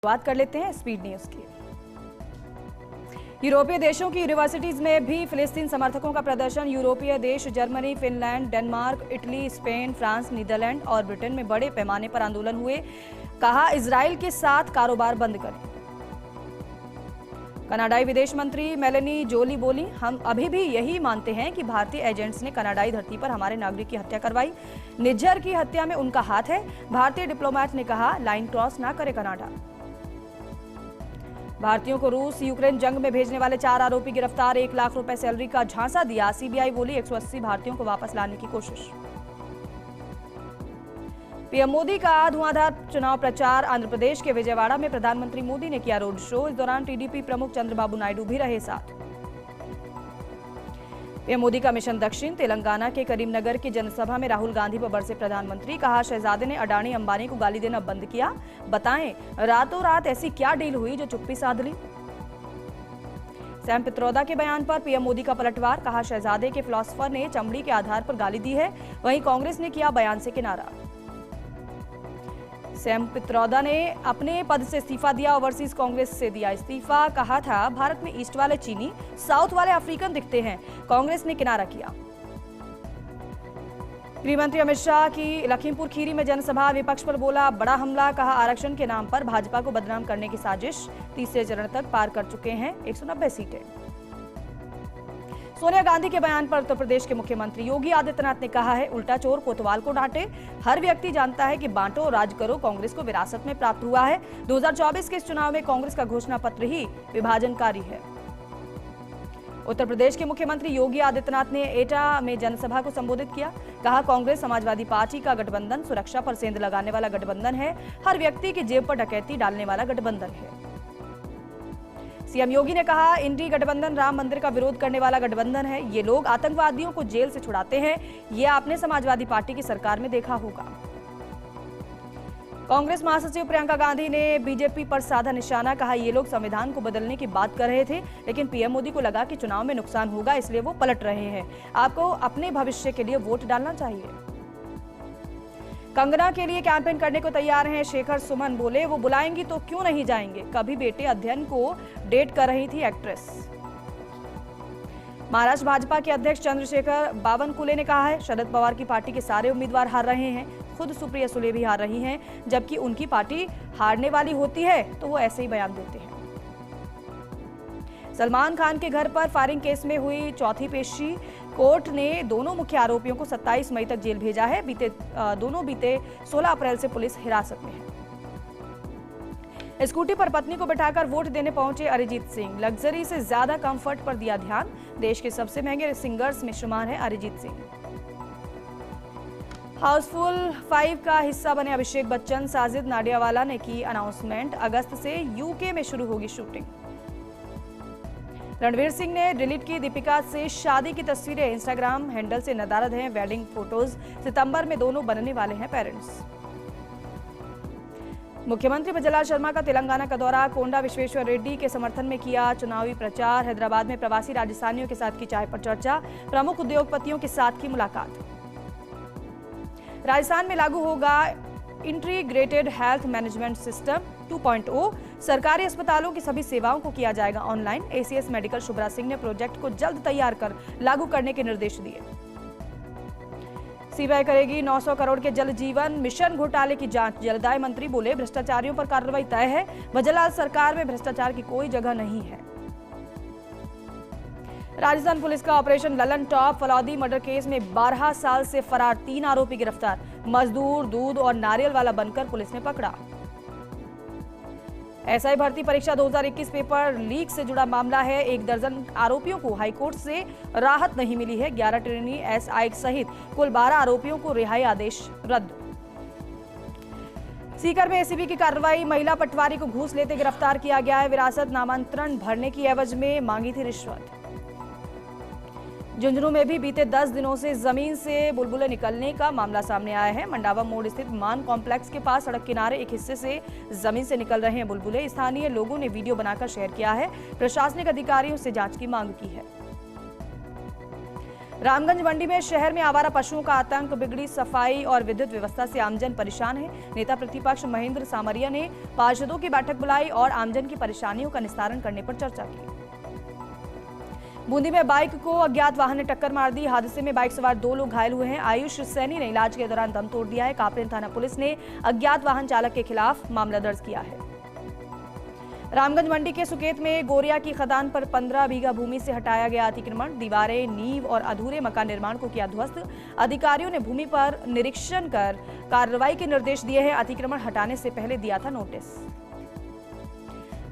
बात कर लेते हैं स्पीड न्यूज की। यूरोपीय देशों की यूनिवर्सिटीज में भी फिलिस्तीन समर्थकों का प्रदर्शन। यूरोपीय देश Germany, Finland, Denmark, Italy, Spain, France, Netherland और ब्रिटेन में बड़े पैमाने पर आंदोलन हुए। कहा, इजराइल के साथ कारोबार बंद करें। कनाडाई विदेश मंत्री मेलेनी जोली बोली, हम अभी भी यही मानते हैं कि भारतीय एजेंट्स ने कनाडाई धरती पर हमारे नागरिक की हत्या करवाई। निज्जर की हत्या में उनका हाथ है। भारतीय डिप्लोमेट ने कहा, लाइन क्रॉस ना करे कनाडा। भारतीयों को रूस यूक्रेन जंग में भेजने वाले 4 आरोपी गिरफ्तार। 1 लाख रुपए सैलरी का झांसा दिया। सीबीआई बोली 180 भारतीयों को वापस लाने की कोशिश। पीएम मोदी का धुआंधार चुनाव प्रचार। आंध्र प्रदेश के विजयवाड़ा में प्रधानमंत्री मोदी ने किया रोड शो। इस दौरान टीडीपी प्रमुख चंद्रबाबू नायडू भी रहे साथ। पीएम मोदी का मिशन दक्षिण। तेलंगाना के करीमनगर की जनसभा में राहुल गांधी पर बरसे प्रधानमंत्री। कहा, शहजादे ने अडानी अंबानी को गाली देना बंद किया। बताएं, रातों रात ऐसी क्या डील हुई जो चुप्पी साध ली। सैम पित्रोदा के बयान पर पीएम मोदी का पलटवार। कहा, शहजादे के फिलोसोफर ने चमड़ी के आधार पर गाली दी है। वहीं कांग्रेस ने किया बयान से किनारा। सैम पित्रोदा ने अपने पद से इस्तीफा दिया। ओवरसीज कांग्रेस से दिया इस्तीफा। कहा था, भारत में ईस्ट वाले चीनी, साउथ वाले अफ्रीकन दिखते हैं। कांग्रेस ने किनारा किया। गृहमंत्री अमित शाह की लखीमपुर खीरी में जनसभा। विपक्ष पर बोला बड़ा हमला। कहा, आरक्षण के नाम पर भाजपा को बदनाम करने की साजिश। तीसरे चरण तक पार कर चुके हैं 190 सीटें। सोनिया गांधी के बयान पर उत्तर प्रदेश के मुख्यमंत्री योगी आदित्यनाथ ने कहा है, उल्टा चोर कोतवाल को डांटे। हर व्यक्ति जानता है कि बांटो और राज करो कांग्रेस को विरासत में प्राप्त हुआ है। 2024 के इस चुनाव में कांग्रेस का घोषणा पत्र ही विभाजनकारी है। उत्तर प्रदेश के मुख्यमंत्री योगी आदित्यनाथ ने एटा में जनसभा को संबोधित किया। कहा, कांग्रेस समाजवादी पार्टी का गठबंधन सुरक्षा पर सेंध लगाने वाला गठबंधन है। हर व्यक्ति की जेब पर डकैती डालने वाला गठबंधन है। सीएम योगी ने कहा, इंडी गठबंधन राम मंदिर का विरोध करने वाला गठबंधन है। ये लोग आतंकवादियों को जेल से छुड़ाते हैं। ये आपने समाजवादी पार्टी की सरकार में देखा होगा। कांग्रेस महासचिव प्रियंका गांधी ने बीजेपी पर साधा निशाना। कहा, ये लोग संविधान को बदलने की बात कर रहे थे, लेकिन पीएम मोदी को लगा कि चुनाव में नुकसान होगा, इसलिए वो पलट रहे हैं। आपको अपने भविष्य के लिए वोट डालना चाहिए। कंगना के लिए कैंपेन करने को तैयार हैं शेखर सुमन। बोले, वो बुलाएंगी तो क्यों नहीं जाएंगे। कभी बेटे अध्ययन को डेट कर रही थी एक्ट्रेस। महाराष्ट्र भाजपा के अध्यक्ष चंद्रशेखर बावनकुले ने कहा है, शरद पवार की पार्टी के सारे उम्मीदवार हार रहे हैं। खुद सुप्रिया सुले भी हार रही हैं, जबकि उनकी पार्टी हारने वाली होती है तो वो ऐसे ही बयान देते हैं। सलमान खान के घर पर फायरिंग केस में हुई चौथी पेशी। कोर्ट ने दोनों मुख्य आरोपियों को 27 मई तक जेल भेजा है। दोनों बीते 16 अप्रैल से पुलिस हिरासत में है। स्कूटी पर पत्नी को बिठाकर वोट देने पहुंचे अरिजीत सिंह। लग्जरी से ज्यादा कंफर्ट पर दिया ध्यान। देश के सबसे महंगे सिंगर्स में शुमार है अरिजीत सिंह। हाउसफुल 5 का हिस्सा बने अभिषेक बच्चन। साजिद नाडियावाला ने की अनाउंसमेंट। अगस्त से यूके में शुरू होगी शूटिंग। रणवीर सिंह ने डिलीट की दीपिका से शादी की तस्वीरें। इंस्टाग्राम हैंडल से नदारद हैं वेडिंग फोटोज। सितंबर में दोनों बनने वाले हैं पेरेंट्स। मुख्यमंत्री प्रज्वल शर्मा का तेलंगाना का दौरा। कोंडा विश्वेश्वर रेड्डी के समर्थन में किया चुनावी प्रचार। हैदराबाद में प्रवासी राजस्थानियों के साथ की चाय पर चर्चा। प्रमुख उद्योगपतियों के साथ की मुलाकात। राजस्थान में लागू होगा इंटीग्रेटेड हेल्थ मैनेजमेंट सिस्टम 2.0। सरकारी अस्पतालों की सभी सेवाओं को किया जाएगा online. ACS medical Shubhra Singh ने प्रोजेक्ट को जल्द तैयार कर लागू करने के निर्देश दिए। सीबीआई करेगी 900 करोड़ के जल जीवन मिशन घोटाले की जांच। जलदाय मंत्री बोले, भ्रष्टाचारियों पर कार्रवाई तय है। वजलाल सरकार में भ्रष्टाचार की कोई जगह नहीं है। राजस्थान पुलिस का operation Lalan top. Phalodi murder case में 12 साल से फरार 3 आरोपी गिरफ्तार। मजदूर, दूध और नारियल वाला बनकर पुलिस ने पकड़ा। एसआई भर्ती परीक्षा 2021 पेपर लीक से जुड़ा मामला है। 1 दर्जन आरोपियों को हाईकोर्ट से राहत नहीं मिली है। 11 ट्रेनी एसआई सहित कुल 12 आरोपियों को रिहाई आदेश रद्द। सीकर में एसीबी की कार्रवाई। महिला पटवारी को घूस लेते गिरफ्तार किया गया है। विरासत नामांतरण भरने की एवज में मांगी थी रिश्वत। झुंझुनू में भी बीते 10 दिनों से जमीन से बुलबुलें निकलने का मामला सामने आया है। मंडावा मोड़ स्थित मान कॉम्प्लेक्स के पास सड़क किनारे एक हिस्से से जमीन से निकल रहे हैं बुलबुलें। स्थानीय लोगों ने वीडियो बनाकर शेयर किया है। प्रशासनिक अधिकारियों से जांच की मांग की है। रामगंज मंडी में शहर में आवारा पशुओं का आतंक, बिगड़ी सफाई और विद्युत व्यवस्था से आमजन परेशान है। नेता प्रतिपक्ष महेंद्र सामरिया ने पार्षदों की बैठक बुलाई और आमजन की परेशानियों का निस्तारण करने पर चर्चा की। बूंदी में बाइक को अज्ञात वाहन ने टक्कर मार दी। हादसे में बाइक सवार 2 लोग घायल हुए हैं। आयुष सैनी ने इलाज के दौरान दम तोड़ दिया है। कापरेन थाना पुलिस ने अज्ञात वाहन चालक के खिलाफ मामला दर्ज किया है। रामगंज मंडी के सुकेत में गोरिया की खदान पर 15 बीघा भूमि से हटाया गया अतिक्रमण, दीवारें, नींव और अधूरे मकान निर्माण को किया ध्वस्त। अधिकारियों ने भूमि पर निरीक्षण कर कार्रवाई के निर्देश दिए हैं। अतिक्रमण हटाने से पहले दिया था नोटिस।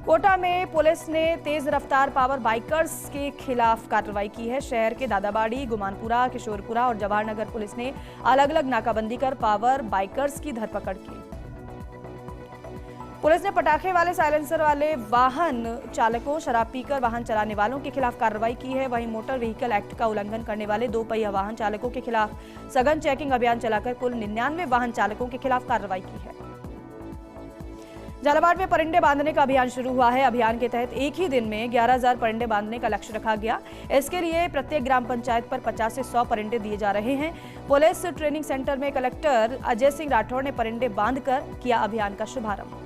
कोटा में पुलिस ने तेज रफ्तार पावर बाइकर्स के खिलाफ कार्रवाई की है। शहर के दादाबाड़ी, गुमानपुरा, किशोरपुरा और जवाहर नगर पुलिस ने अलग अलग नाकाबंदी कर पावर बाइकर्स की धरपकड़ की। पुलिस ने पटाखे वाले, साइलेंसर वाले वाहन चालकों, शराब पीकर वाहन चलाने वालों के खिलाफ कार्रवाई की है। वहीं मोटर व्हीकल एक्ट का उल्लंघन करने वाले 2 पहिया वाहन चालकों के खिलाफ सघन चेकिंग अभियान चलाकर कुल 99 वाहन चालकों के खिलाफ कार्रवाई की है। झालावाड़ में परिंदे बांधने का अभियान शुरू हुआ है। अभियान के तहत एक ही दिन में 11,000 परिंदे बांधने का लक्ष्य रखा गया। इसके लिए प्रत्येक ग्राम पंचायत पर 50 से 100 परिंदे दिए जा रहे हैं। पुलिस ट्रेनिंग सेंटर में कलेक्टर अजय सिंह राठौड़ ने परिंदे बांधकर किया अभियान का शुभारंभ।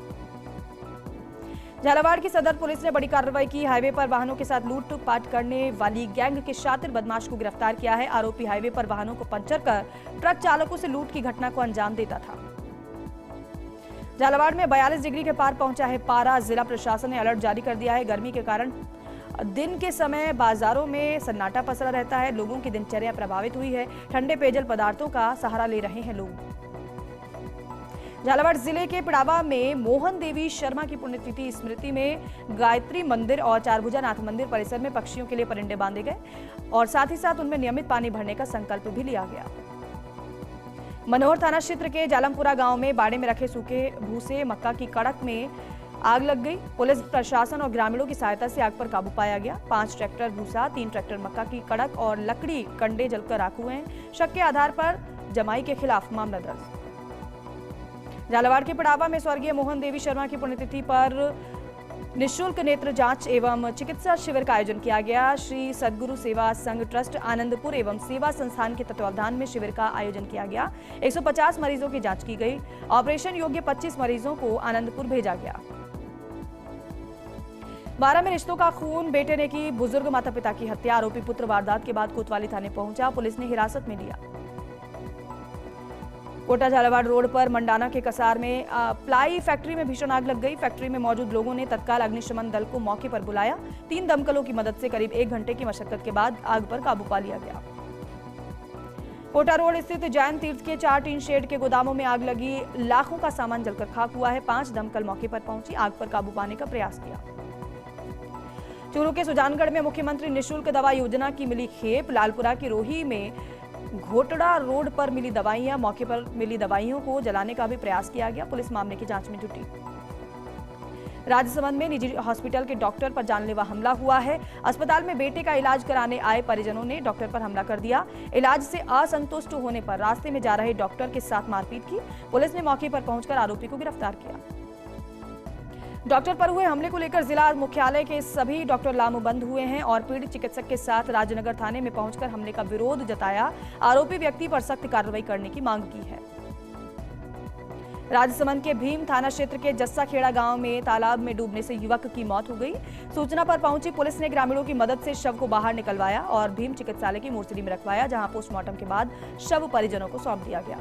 झालावाड़ की सदर पुलिस ने बड़ी कार्रवाई की। हाईवे पर वाहनों के साथ लूटपाट करने वाली गैंग के शातिर बदमाश को गिरफ्तार किया है। आरोपी हाईवे पर वाहनों को पंचर कर ट्रक चालकों से लूट की घटना को अंजाम देता था। झालावाड़ में 42 डिग्री के पार पहुंचा है पारा। जिला प्रशासन ने अलर्ट जारी कर दिया है। गर्मी के कारण दिन के समय बाजारों में सन्नाटा पसरा रहता है। लोगों की दिनचर्या प्रभावित हुई है। ठंडे पेयजल पदार्थों का सहारा ले रहे हैं लोग। झालावाड़ जिले के पिड़ावा में मोहन देवी शर्मा की पुण्यतिथि स्मृति में गायत्री मंदिर और चारभुजा नाथ मंदिर परिसर में पक्षियों के लिए परिंदे बांधे गए और साथ ही साथ उनमें नियमित पानी भरने का संकल्प भी लिया गया। मनोहर थाना क्षेत्र के जालमपुरा गांव में बाड़े में रखे सूखे भूसे मक्का की कड़क में आग लग गई। पुलिस प्रशासन और ग्रामीणों की सहायता से आग पर काबू पाया गया। 5 ट्रैक्टर भूसा, 3 ट्रैक्टर मक्का की कड़क और लकड़ी कंडे जलकर राख हुए हैं। शक के आधार पर जमाई के खिलाफ मामला दर्ज। झालावाड़ के पिड़ावा में स्वर्गीय मोहन देवी शर्मा की पुण्यतिथि पर निःशुल्क नेत्र जांच एवं चिकित्सा शिविर का आयोजन किया गया। श्री सद्गुरु सेवा संघ ट्रस्ट आनंदपुर एवं सेवा संस्थान के तत्वावधान में शिविर का आयोजन किया गया। 150 मरीजों की जांच की गई। ऑपरेशन योग्य 25 मरीजों को आनंदपुर भेजा गया। 12 में रिश्तों का खून, बेटे ने की बुजुर्ग माता पिता की हत्या। आरोपी पुत्र वारदात के बाद कोतवाली थाने पहुंचा। पुलिस ने हिरासत में लिया। कोटा झालावाड़ रोड पर मंडाना के कसार में प्लाई फैक्ट्री में भीषण आग लग गई। फैक्ट्री में मौजूद लोगों ने तत्काल अग्निशमन दल को मौके पर बुलाया। 3 दमकलों की मदद से करीब 1 घंटे की मशक्कत के बाद आग पर काबू पा लिया गया। कोटा रोड स्थित जैन तीर्थ के 4 टीन शेड के गोदामों में आग लगी। लाखों का सामान जलकर खाक हुआ है। 5 दमकल मौके पर पहुंची, आग पर काबू पाने का प्रयास किया। चूरू के सुजानगढ़ में मुख्यमंत्री निःशुल्क दवा योजना की मिली खेप। लालपुरा की रोही में घोटड़ा रोड पर मिली दवाइयां, मौके पर मिली दवाइयों को जलाने का भी प्रयास किया गया। पुलिस मामले की जांच में जुटी। राजसमंद में निजी हॉस्पिटल के डॉक्टर पर जानलेवा हमला हुआ है। अस्पताल में बेटे का इलाज कराने आए परिजनों ने डॉक्टर पर हमला कर दिया। इलाज से असंतुष्ट होने पर रास्ते में जा रहे डॉक्टर के साथ मारपीट की। पुलिस ने मौके पर पहुंचकर आरोपी को गिरफ्तार किया। डॉक्टर पर हुए हमले को लेकर जिला मुख्यालय के सभी डॉक्टर लामबंद हुए हैं और पीड़ित चिकित्सक के साथ राजनगर थाने में पहुंचकर हमले का विरोध जताया। आरोपी व्यक्ति पर सख्त कार्रवाई करने की मांग की है। राजसमंद के भीम थाना क्षेत्र के जस्साखेड़ा गांव में तालाब में डूबने से युवक की मौत हो गई। सूचना पर पहुंची पुलिस ने ग्रामीणों की मदद से शव को बाहर निकलवाया और भीम चिकित्सालय की मोर्चरी में रखवाया, जहां पोस्टमार्टम के बाद शव परिजनों को सौंप दिया गया।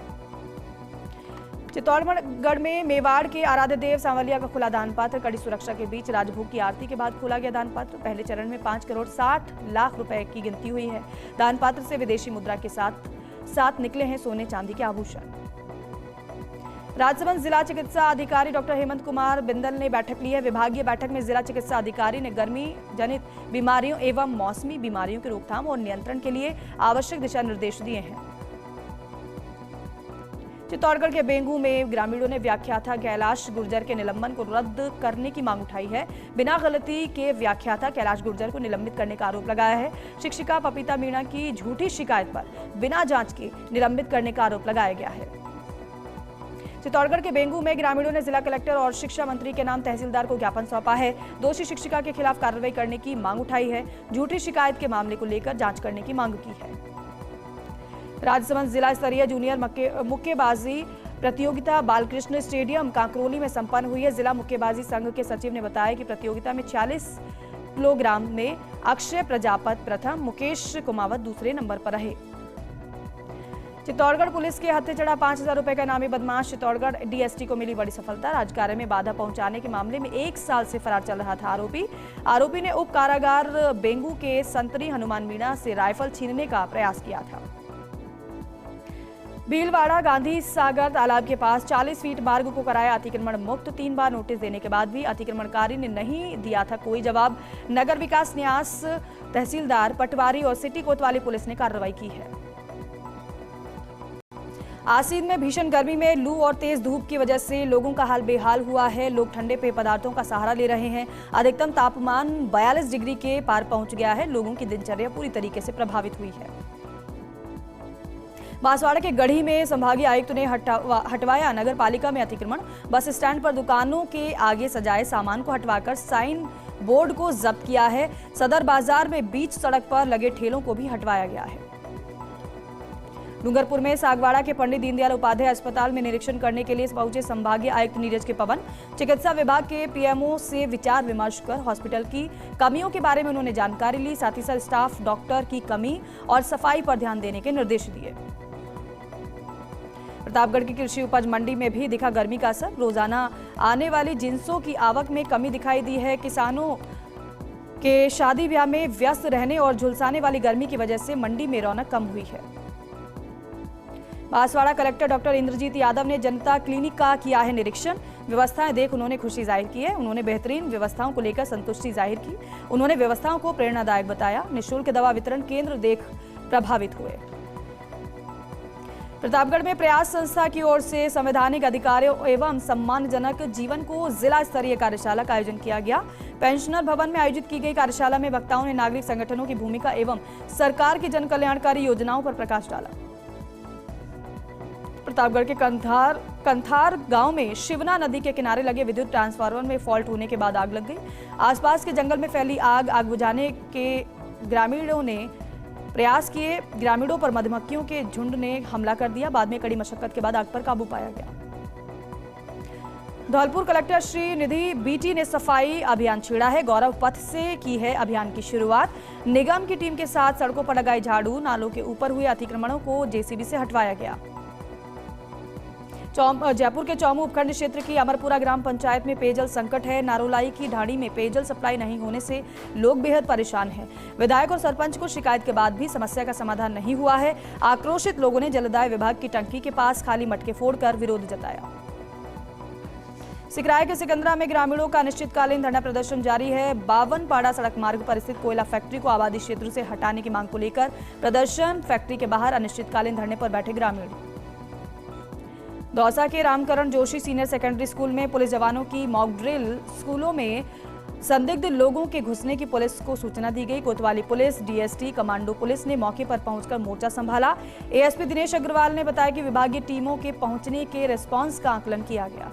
चित्तौड़गढ़ में मेवाड़ के आराध्य देव सांवलिया का खुला दान पात्र। कड़ी सुरक्षा के बीच राजभोग की आरती के बाद खोला गया दान पात्र। पहले चरण में 5 करोड़ 60 लाख रुपए की गिनती हुई है। दान पात्र से विदेशी मुद्रा के साथ निकले हैं सोने चांदी के आभूषण। राजसमंद जिला चिकित्सा अधिकारी डॉक्टर हेमंत कुमार बिंदल ने बैठक ली है। विभागीय बैठक में जिला चिकित्सा अधिकारी ने गर्मी जनित बीमारियों एवं मौसमी बीमारियों की रोकथाम और नियंत्रण के लिए आवश्यक दिशा निर्देश दिए हैं। चित्तौड़गढ़ के बेंगू में ग्रामीणों ने व्याख्याता कैलाश गुर्जर के निलंबन को रद्द करने की मांग उठाई है। बिना गलती के व्याख्याता कैलाश गुर्जर को निलंबित करने का आरोप लगाया है। शिक्षिका पपीता मीणा की झूठी शिकायत पर बिना जांच के निलंबित करने का आरोप लगाया गया है। चित्तौड़गढ़ के बेंगू में ग्रामीणों ने जिला कलेक्टर और शिक्षा मंत्री के नाम तहसीलदार को ज्ञापन सौंपा है। दोषी शिक्षिका के खिलाफ कार्रवाई करने की मांग उठाई है। झूठी शिकायत के मामले को लेकर जांच करने की मांग की है। राजसमंद जिला स्तरीय जूनियर मुक्केबाजी प्रतियोगिता बालकृष्ण स्टेडियम कांकरोली में संपन्न हुई है। जिला मुक्केबाजी संघ के सचिव ने बताया कि प्रतियोगिता में 40 किलोग्राम में अक्षय प्रजापत प्रथम, मुकेश कुमावत दूसरे नंबर पर रहे। चित्तौड़गढ़ पुलिस के हत्थे चढ़ा 5,000 रुपए का इनामी बदमाश चित्तौड़गढ़ डीएसटी को मिली बड़ी सफलता। राजकार्य में बाधा पहुंचाने के मामले में 1 साल से फरार चल रहा था आरोपी ने उप कारागार बेंगू के संतरी हनुमान मीणा से राइफल छीनने का प्रयास किया था। भीलवाड़ा गांधी सागर तालाब के पास 40 फीट मार्ग को कराया अतिक्रमण मुक्त। 3 बार नोटिस देने के बाद भी अतिक्रमणकारी ने नहीं दिया था कोई जवाब। नगर विकास न्यास, तहसीलदार पटवारी और सिटी कोतवाली पुलिस ने कार्रवाई की है। आसीन में भीषण गर्मी में लू और तेज धूप की वजह से लोगों का हाल बेहाल हुआ है। लोग ठंडे पेय पदार्थों का सहारा ले रहे हैं। अधिकतम तापमान 42 डिग्री के पार पहुंच गया है। लोगों की दिनचर्या पूरी तरीके से प्रभावित हुई है। बांसवाड़ा के गढ़ी में संभागीय आयुक्त ने हटवाया नगर पालिका में अतिक्रमण। बस स्टैंड पर दुकानों के आगे सजाए सामान को हटवाकर साइन बोर्ड को जब्त किया है। सदर बाजार में बीच सड़क पर लगे ठेलों को भी हटवाया गया है। डूंगरपुर में सागवाड़ा के पंडित दीनदयाल उपाध्याय अस्पताल में निरीक्षण करने के लिए पहुंचे संभागीय आयुक्त नीरज के पवन। चिकित्सा विभाग के पीएमओ से विचार विमर्श कर हॉस्पिटल की कमियों के बारे में उन्होंने जानकारी ली। साथ ही साथ स्टाफ डॉक्टर की कमी और सफाई पर ध्यान देने के निर्देश दिए। प्रतापगढ़ की कृषि उपज मंडी में भी दिखा गर्मी का असर। रोजाना आने वाली जिंसों की आवक में कमी दिखाई दी है। किसानों के शादी ब्याह में व्यस्त रहने और झुलसाने वाली गर्मी की वजह से मंडी में रौनक कम हुई है। बांसवाड़ा कलेक्टर डॉक्टर इंद्रजीत यादव ने जनता क्लिनिक का किया है निरीक्षण। व्यवस्थाएं देख उन्होंने खुशी जाहिर की है। उन्होंने बेहतरीन व्यवस्थाओं को लेकर संतुष्टि जाहिर की। उन्होंने व्यवस्थाओं को प्रेरणादायक बताया। निःशुल्क दवा वितरण केंद्र देख प्रभावित हुए। प्रतापगढ़ में प्रयास संस्था की ओर से संवैधानिक अधिकारों एवं सम्मानजनक जीवन को जिला स्तरीय कार्यशाला का आयोजन किया गया। पेंशनर भवन में आयोजित की गई कार्यशाला में वक्ताओं ने नागरिक संगठनों की भूमिका एवं सरकार की जन कल्याणकारी योजनाओं पर प्रकाश डाला। प्रतापगढ़ के कंथार गांव में शिवना नदी के किनारे लगे विद्युत ट्रांसफार्मर में फॉल्ट होने के बाद आग लग गई। आसपास के जंगल में फैली आग बुझाने के ग्रामीणों ने प्रयास किए। ग्रामीणों पर मधुमक्खियों के झुंड ने हमला कर दिया। बाद में कड़ी मशक्कत के बाद आग पर काबू पाया गया। धौलपुर कलेक्टर श्री निधि बीटी ने सफाई अभियान छेड़ा है। गौरव पथ से की है अभियान की शुरुआत। निगम की टीम के साथ सड़कों पर लगाई झाड़ू। नालों के ऊपर हुए अतिक्रमणों को जेसीबी से हटवाया गया। जयपुर के चौमू उपखंड क्षेत्र की अमरपुरा ग्राम पंचायत में पेयजल संकट है। नारोलाई की ढाणी में पेयजल सप्लाई नहीं होने से लोग बेहद परेशान हैं। विधायक और सरपंच को शिकायत के बाद भी समस्या का समाधान नहीं हुआ है। आक्रोशित लोगों ने जलदाय विभाग की टंकी के पास खाली मटके फोड़कर विरोध जताया। सिकराय के सिकंदरा में ग्रामीणों का अनिश्चितकालीन धरना प्रदर्शन जारी है। 52 पाड़ा सड़क मार्ग पर स्थित कोयला फैक्ट्री को आबादी क्षेत्र से हटाने की मांग को लेकर प्रदर्शन। फैक्ट्री के बाहर अनिश्चितकालीन धरने पर बैठे ग्रामीण। दौसा के Ramkaran Joshi senior secondary school में पुलिस जवानों की मॉक ड्रिल। स्कूलों में संदिग्ध लोगों के घुसने की पुलिस को सूचना दी गई। कोतवाली पुलिस, डीएसटी, कमांडो पुलिस ने मौके पर पहुंचकर मोर्चा संभाला। एएसपी दिनेश अग्रवाल ने बताया कि विभागीय टीमों के पहुंचने के रिस्पांस का आकलन किया गया।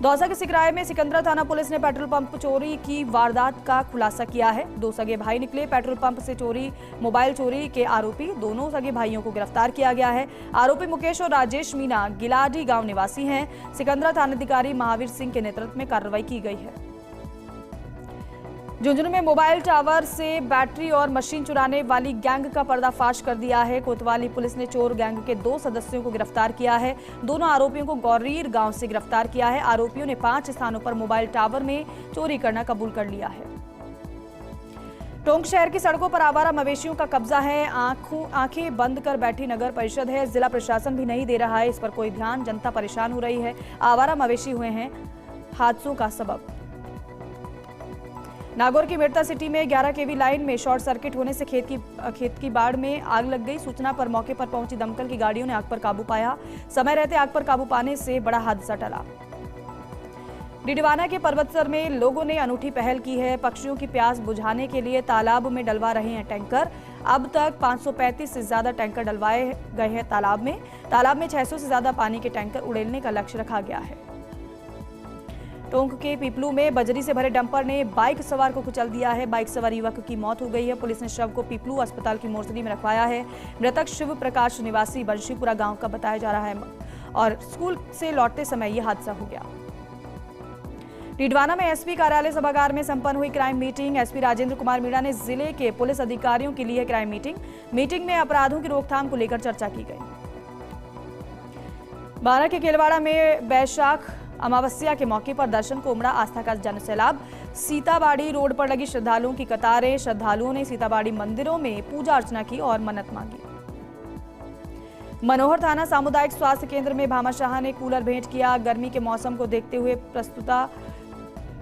दौसा के सिकराय में सिकंदरा थाना पुलिस ने पेट्रोल पंप चोरी की वारदात का खुलासा किया है। 2 सगे भाई निकले पेट्रोल पंप से चोरी मोबाइल चोरी के आरोपी। दोनों सगे भाइयों को गिरफ्तार किया गया है। आरोपी मुकेश और राजेश मीना गिलाडी गांव निवासी हैं। सिकंदरा थानाधिकारी महावीर सिंह के नेतृत्व में कार्रवाई की गई है। झुंझुनू में मोबाइल टावर से बैटरी और मशीन चुराने वाली गैंग का पर्दाफाश कर दिया है। कोतवाली पुलिस ने चोर गैंग के 2 सदस्यों को गिरफ्तार किया है। दोनों आरोपियों को गौरीर गांव से गिरफ्तार किया है। आरोपियों ने 5 स्थानों पर मोबाइल टावर में चोरी करना कबूल कर लिया है। टोंक शहर की सड़कों पर आवारा मवेशियों का कब्जा है। आंखें बंद कर बैठी नगर परिषद है। जिला प्रशासन भी नहीं दे रहा है इस पर कोई ध्यान। जनता परेशान हो रही है। आवारा मवेशी हुए हैं हादसों का सबब। नागौर की मेड़ता सिटी में 11 केवी लाइन में शॉर्ट सर्किट होने से खेत की बाड़ में आग लग गई। सूचना पर मौके पर पहुंची दमकल की गाड़ियों ने आग पर काबू पाया। समय रहते आग पर काबू पाने से बड़ा हादसा टला। डिडवाना के पर्वतसर में लोगों ने अनूठी पहल की है। पक्षियों की प्यास बुझाने के लिए तालाब में डलवा रहे हैं टैंकर। अब तक 535 से ज्यादा टैंकर डलवाए गए हैं तालाब में 600 से ज्यादा पानी के टैंकर उड़ेलने का लक्ष्य रखा गया है। टोंक के पीपलू में बजरी से भरे डंपर ने बाइक सवार को कुचल दिया है। बाइक सवार युवक की मौत हो गई है। पुलिस ने शव को पीपलू अस्पताल की मोर्चरी में रखवाया है। मृतक शिव प्रकाश निवासी बंशीपुरा गांव का बताया जा रहा है और स्कूल से लौटते समय यह हादसा हो गया। टिडवाना में एसपी कार्यालय सभागार में संपन्न हुई crime meeting. SP Rajendra Kumar Meena ने जिले के पुलिस अधिकारियों के लिए क्राइम मीटिंग में अपराधों की रोकथाम को लेकर चर्चा की गई। बारा के केलवाड़ा में बैशाख अमावस्या के मौके पर दर्शन को उमड़ा आस्था का जनसैलाब। सीताबाड़ी रोड पर लगी श्रद्धालुओं की कतारें। श्रद्धालुओं ने सीताबाड़ी मंदिरों में पूजा अर्चना की और मन्नत मांगी। मनोहर थाना सामुदायिक स्वास्थ्य केंद्र में भामाशाह ने कूलर भेंट किया। गर्मी के मौसम को देखते हुए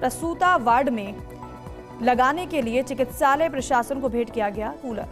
प्रसूता वार्ड में लगाने के लिए चिकित्सालय प्रशासन को भेंट किया गया कूलर।